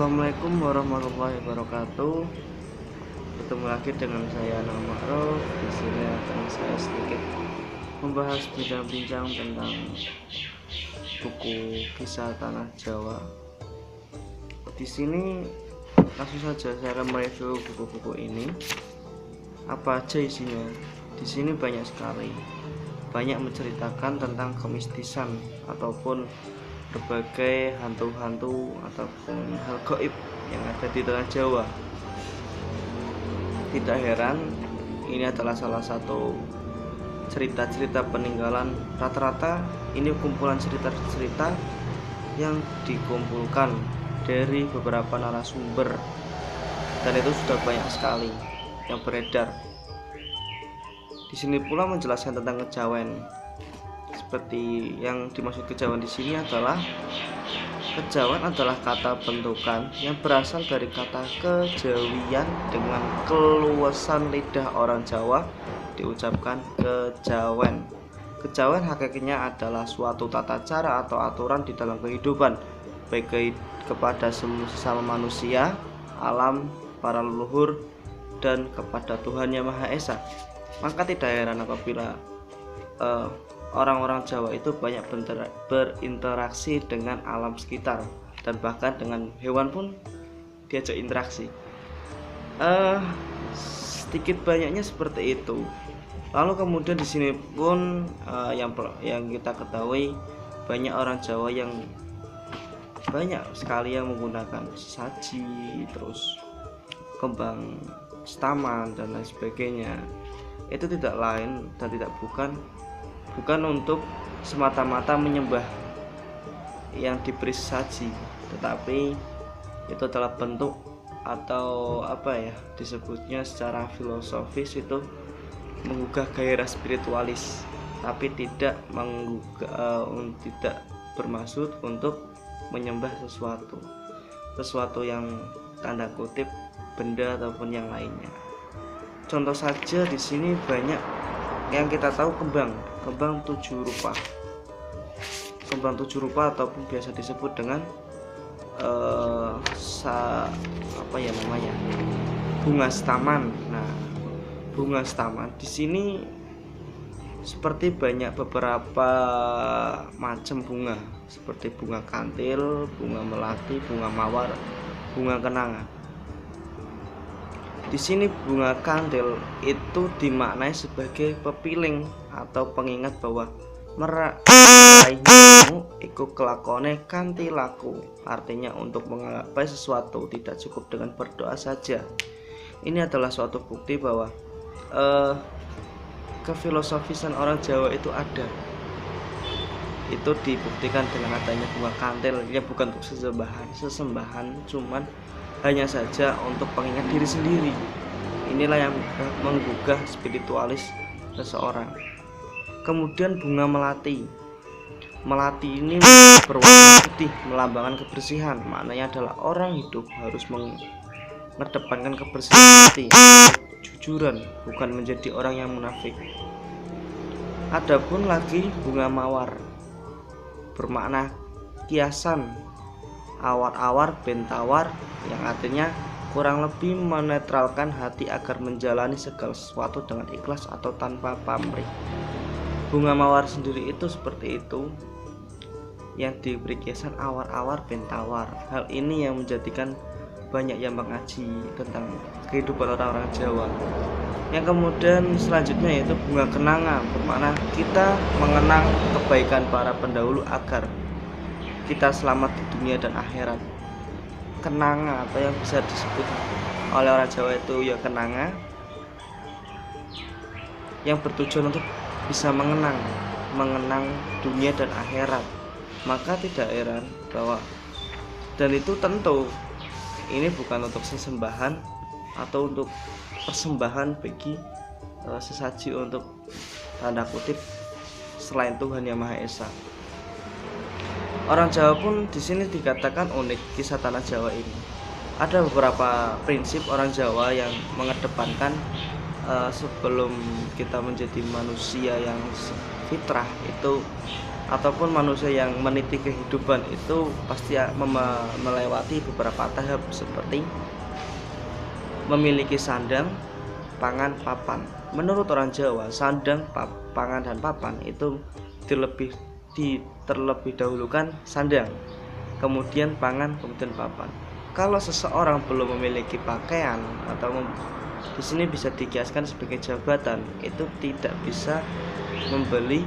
Assalamualaikum warahmatullahi wabarakatuh. Ketemu lagi dengan saya Anang Ma'ruf. Di sini akan saya sedikit membahas bincang-bincang tentang buku kisah tanah Jawa. Di sini langsung saja saya akan mereview buku-buku ini. Apa aja isinya? Di sini banyak sekali. Banyak menceritakan tentang kemistisan ataupun berbagai hantu-hantu ataupun hal gaib yang ada di tanah Jawa. Tidak heran, ini adalah salah satu cerita-cerita peninggalan. Rata-rata ini kumpulan cerita-cerita yang dikumpulkan dari beberapa narasumber, dan itu sudah banyak sekali yang beredar. Di sini pula menjelaskan tentang kejawen. Seperti yang dimaksud kejawen di sini adalah kata bentukan yang berasal dari kata kejawian dengan keluasan lidah orang Jawa diucapkan kejawen. Kejawen hakikatnya adalah suatu tata cara atau aturan di dalam kehidupan, baik kepada sesama manusia, alam, para leluhur, dan kepada Tuhan Yang Maha Esa. Maka tidak heran apabila orang-orang Jawa itu banyak berinteraksi dengan alam sekitar, dan bahkan dengan hewan pun diajak interaksi. Sedikit banyaknya seperti itu. Lalu kemudian di sini pun yang kita ketahui, banyak orang Jawa yang banyak sekali yang menggunakan sesaji, terus kembang setaman dan lain sebagainya. Itu tidak lain dan tidak bukan untuk semata-mata menyembah yang diberi sesaji, tetapi itu adalah bentuk atau disebutnya secara filosofis itu menggugah gairah spiritualis, tapi tidak bermaksud untuk menyembah sesuatu yang tanda kutip benda ataupun yang lainnya. Contoh saja di sini banyak yang kita tahu kembang 7 rupa. Kembang 7 rupa ataupun biasa disebut dengan bunga setaman. Nah, bunga setaman di sini seperti banyak beberapa macam bunga, seperti bunga kantil, bunga melati, bunga mawar, bunga kenanga. Di sini bunga kantil itu dimaknai sebagai pepiling atau pengingat bahwa meraihmu iku kelakone kanthi laku. Artinya untuk menggapai sesuatu tidak cukup dengan berdoa saja. Ini adalah suatu bukti bahwa kefilosofisan orang Jawa itu ada. Itu dibuktikan dengan adanya bunga kantil, ya bukan untuk sesembahan, cuman hanya saja untuk pengingat diri sendiri. Inilah yang menggugah spiritualis seseorang. Kemudian bunga melati. Melati ini berwarna putih, melambangkan kebersihan. Maknanya adalah orang hidup harus mengedepankan kebersihan hati, kejujuran, bukan menjadi orang yang munafik. Adapun lagi bunga mawar, bermakna kiasan, awar-awar bentawar, yang artinya kurang lebih menetralkan hati agar menjalani segala sesuatu dengan ikhlas atau tanpa pamrih. Bunga mawar sendiri itu seperti itu, yang diberi kiasan awar-awar bentawar. Hal ini yang menjadikan banyak yang mengaji tentang kehidupan orang-orang Jawa. Yang kemudian selanjutnya yaitu bunga kenanga, bermakna kita mengenang kebaikan para pendahulu agar kita selamat di dunia dan akhirat. Kenanga atau yang bisa disebut oleh orang Jawa itu ya kenanga, yang bertujuan untuk bisa mengenang dunia dan akhirat. Maka tidak heran bahwa, dan itu tentu ini bukan untuk sesembahan atau untuk persembahan bagi sesaji untuk tanda kutip selain Tuhan Yang Maha Esa. Orang Jawa pun di sini dikatakan unik. Kisah tanah Jawa ini ada beberapa prinsip orang Jawa yang mengedepankan sebelum kita menjadi manusia yang fitrah itu ataupun manusia yang meniti kehidupan itu pasti melewati beberapa tahap seperti memiliki sandang, pangan, papan. Menurut orang Jawa, sandang, pangan, dan papan itu terlebih dahulukan sandang, kemudian pangan, kemudian papan. Kalau seseorang belum memiliki pakaian atau di sini bisa dikiaskan sebagai jabatan, itu tidak bisa membeli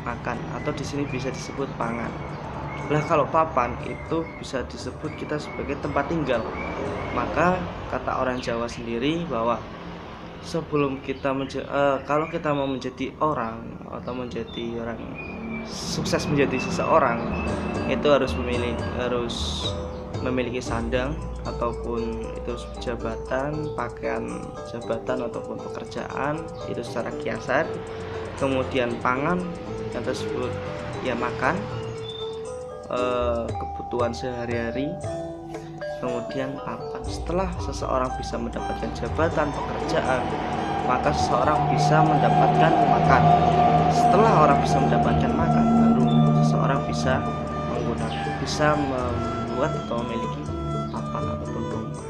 makan, atau di sini bisa disebut pangan. Lah kalau papan itu bisa disebut kita sebagai tempat tinggal. Maka kata orang Jawa sendiri bahwa sebelum kita kalau kita mau menjadi orang atau menjadi orang sukses menjadi seseorang, itu harus memiliki sandang ataupun itu jabatan, pakaian jabatan ataupun pekerjaan itu secara kiasan. Kemudian pangan yang tersebut ya makan, kebutuhan sehari-hari. Kemudian papan, setelah seseorang bisa mendapatkan jabatan, pekerjaan, maka seseorang bisa mendapatkan makan. Setelah orang bisa mendapatkan makan, baru seseorang bisa membuat atau memiliki papan ataupun rumah.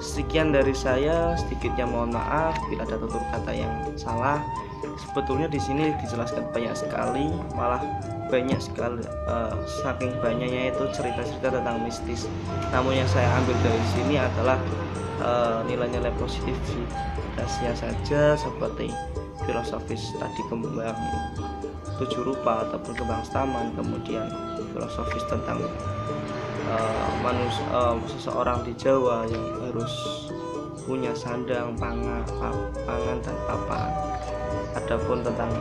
Sekian dari saya, sedikitnya mohon maaf bila ada tutur kata yang salah. Sebetulnya di sini dijelaskan banyak sekali, malah banyak sekali, saking banyaknya itu cerita-cerita tentang mistis. Namun yang saya ambil dari sini adalah nilai-nilai positivitasnya saja, seperti filosofis tadi kembang 7 rupa ataupun kembang setaman, kemudian filosofis tentang seseorang di Jawa yang harus punya sandang, pangan dan papan. Adapun tentang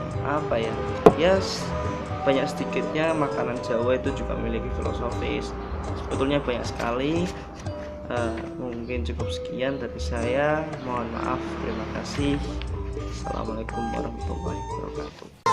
banyak sedikitnya makanan Jawa itu juga memiliki filosofis. Sebetulnya banyak sekali. Mungkin cukup sekian dari saya. Mohon maaf. Terima kasih. Assalamualaikum warahmatullahi wabarakatuh.